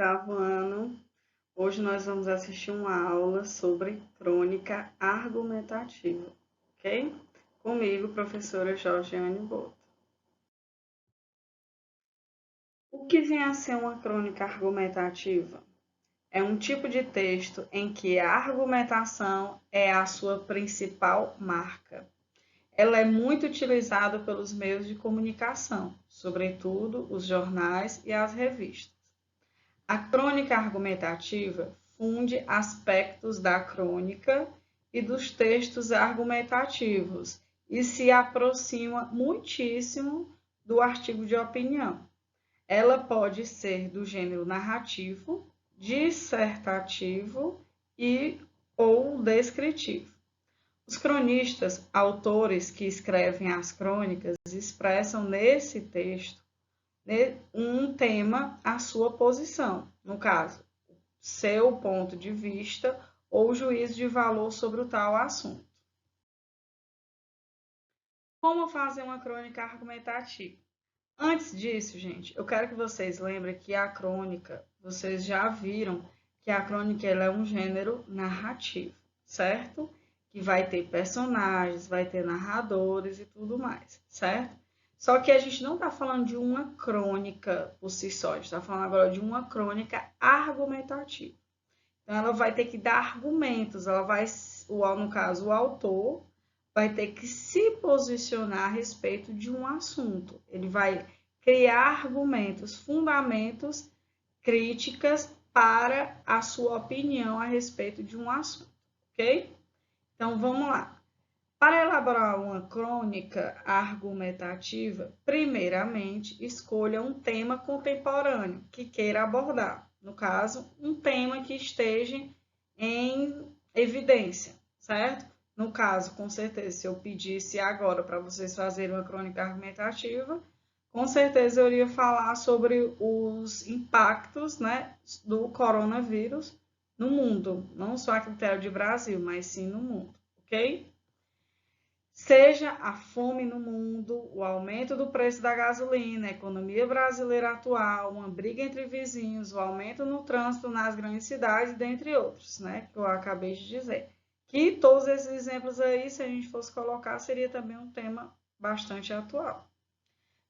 oitavo ano. Hoje nós vamos assistir uma aula sobre crônica argumentativa, ok? Comigo, professora Georgiane Boto. O que vem a ser uma crônica argumentativa? É um tipo de texto em que a argumentação é a sua principal marca. Ela é muito utilizada pelos meios de comunicação, sobretudo os jornais e as revistas. A crônica argumentativa funde aspectos da crônica e dos textos argumentativos e se aproxima muitíssimo do artigo de opinião. Ela pode ser do gênero narrativo, dissertativo ou descritivo. Os cronistas, autores que escrevem as crônicas, expressam nesse texto um tema, a sua posição, no caso, seu ponto de vista ou juízo de valor sobre o tal assunto. Como fazer uma crônica argumentativa? Antes disso, gente, eu quero que vocês lembrem que a crônica, vocês já viram que a crônica ela é um gênero narrativo, certo? Que vai ter personagens, vai ter narradores e tudo mais, certo? Só que a gente não está falando de uma crônica por si só, a gente está falando agora de uma crônica argumentativa. Então, ela vai ter que dar argumentos, no caso, o autor vai ter que se posicionar a respeito de um assunto. Ele vai criar argumentos, fundamentos, críticas para a sua opinião a respeito de um assunto, ok? Então, vamos lá. Para elaborar uma crônica argumentativa, primeiramente, escolha um tema contemporâneo que queira abordar. No caso, um tema que esteja em evidência, certo? No caso, com certeza, se eu pedisse agora para vocês fazerem uma crônica argumentativa, com certeza eu iria falar sobre os impactos, né, do coronavírus no mundo, não só a critério de Brasil, mas sim no mundo, ok? Seja a fome no mundo, o aumento do preço da gasolina, a economia brasileira atual, uma briga entre vizinhos, o aumento no trânsito nas grandes cidades, dentre outros, né, que eu acabei de dizer. Que todos esses exemplos aí, se a gente fosse colocar, seria também um tema bastante atual.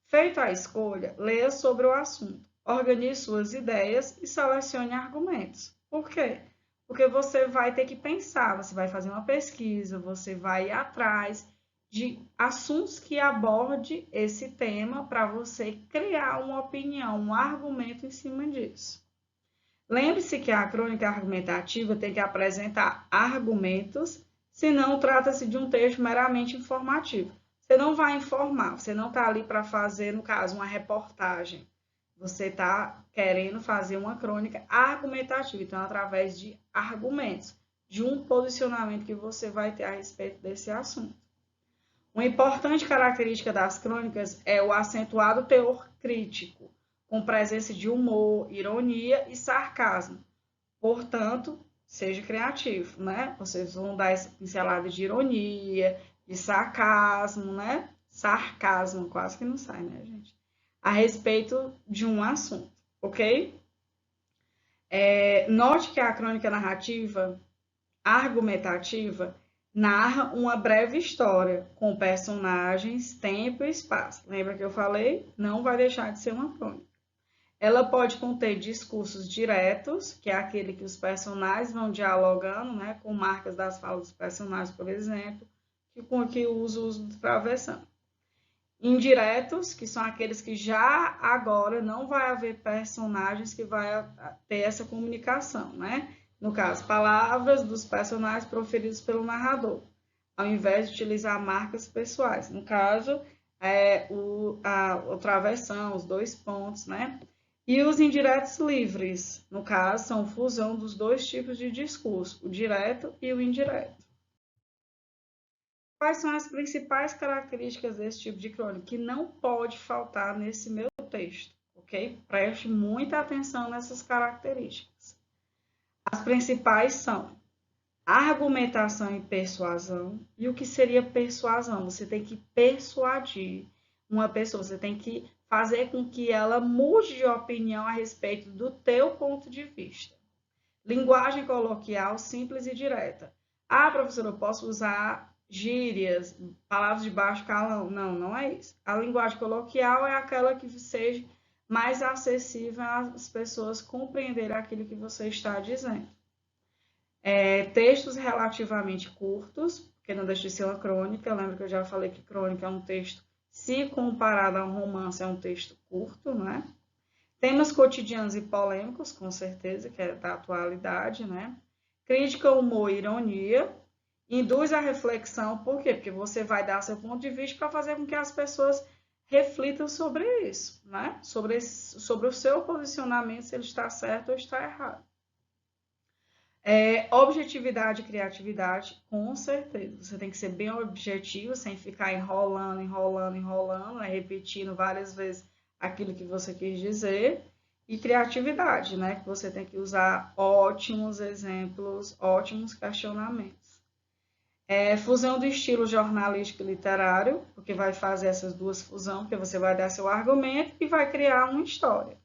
Feita a escolha, leia sobre o assunto, organize suas ideias e selecione argumentos. Por quê? Porque você vai ter que pensar, você vai fazer uma pesquisa, você vai ir atrás de assuntos que aborde esse tema para você criar uma opinião, um argumento em cima disso. Lembre-se que a crônica argumentativa tem que apresentar argumentos, senão trata-se de um texto meramente informativo. Você não vai informar, você não está ali para fazer, no caso, uma reportagem. Você está querendo fazer uma crônica argumentativa, então, através de argumentos, de um posicionamento que você vai ter a respeito desse assunto. Uma importante característica das crônicas é o acentuado teor crítico, com presença de humor, ironia e sarcasmo. Portanto, seja criativo, né? Vocês vão dar essa pincelada de ironia, de sarcasmo, né? Sarcasmo, quase que não sai, né, gente? A respeito de um assunto, ok? Note que a crônica narrativa, argumentativa, narra uma breve história com personagens, tempo e espaço. Lembra que eu falei? Não vai deixar de ser uma crônica. Ela pode conter discursos diretos, que é aquele que os personagens vão dialogando, né, com marcas das falas dos personagens, por exemplo, que usa o uso de travessão. Indiretos, que são aqueles que já agora não vai haver personagens que vai ter essa comunicação, né? No caso, palavras dos personagens proferidos pelo narrador, ao invés de utilizar marcas pessoais. No caso, a travessão, os dois pontos, né? E os indiretos livres, no caso, são fusão dos dois tipos de discurso, o direto e o indireto. Quais são as principais características desse tipo de crônica que não pode faltar nesse meu texto, ok? Preste muita atenção nessas características. As principais são argumentação e persuasão. E o que seria persuasão? Você tem que persuadir uma pessoa, você tem que fazer com que ela mude de opinião a respeito do teu ponto de vista. Linguagem coloquial simples e direta. Ah, professora, eu posso usar gírias, palavras de baixo calão. Não, não é isso. A linguagem coloquial é aquela que seja mais acessível às pessoas compreenderem aquilo que você está dizendo. Textos relativamente curtos, porque não deixa de ser uma crônica. Lembra que eu já falei que crônica é um texto, se comparado a um romance, é um texto curto, né? Temas cotidianos e polêmicos, com certeza, que é da atualidade, né? Crítica, humor e ironia. Induz a reflexão, por quê? Porque você vai dar seu ponto de vista para fazer com que as pessoas reflitam sobre isso, né? Sobre o seu posicionamento, se ele está certo ou está errado. Objetividade e criatividade, com certeza. Você tem que ser bem objetivo, sem ficar enrolando, repetindo várias vezes aquilo que você quis dizer. E criatividade, né? Que você tem que usar ótimos exemplos, ótimos questionamentos. Fusão do estilo jornalístico e literário, porque vai fazer essas duas fusões, porque você vai dar seu argumento e vai criar uma história.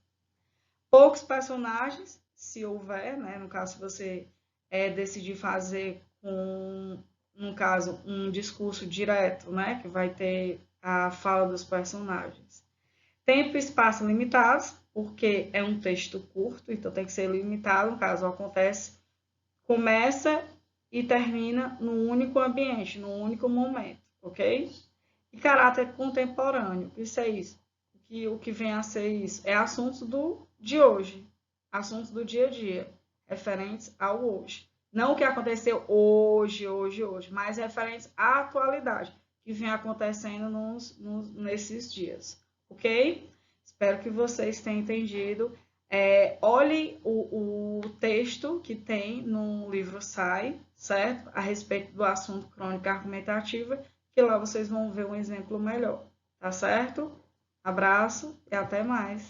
Poucos personagens, se houver, né? No caso, se você decidir fazer no caso, um discurso direto, né? Que vai ter a fala dos personagens. Tempo e espaço limitados, porque é um texto curto, então tem que ser limitado, no caso, começa e termina num único ambiente, num único momento, ok? E caráter contemporâneo, isso é isso. O que vem a ser isso? É assuntos de hoje, assuntos do dia a dia, referentes ao hoje. Não o que aconteceu hoje, mas referentes à atualidade, que vem acontecendo nesses dias, ok? Espero que vocês tenham entendido. Olhe o texto que tem no livro SAI, certo? A respeito do assunto crônica argumentativa, que lá vocês vão ver um exemplo melhor, tá certo? Abraço e até mais.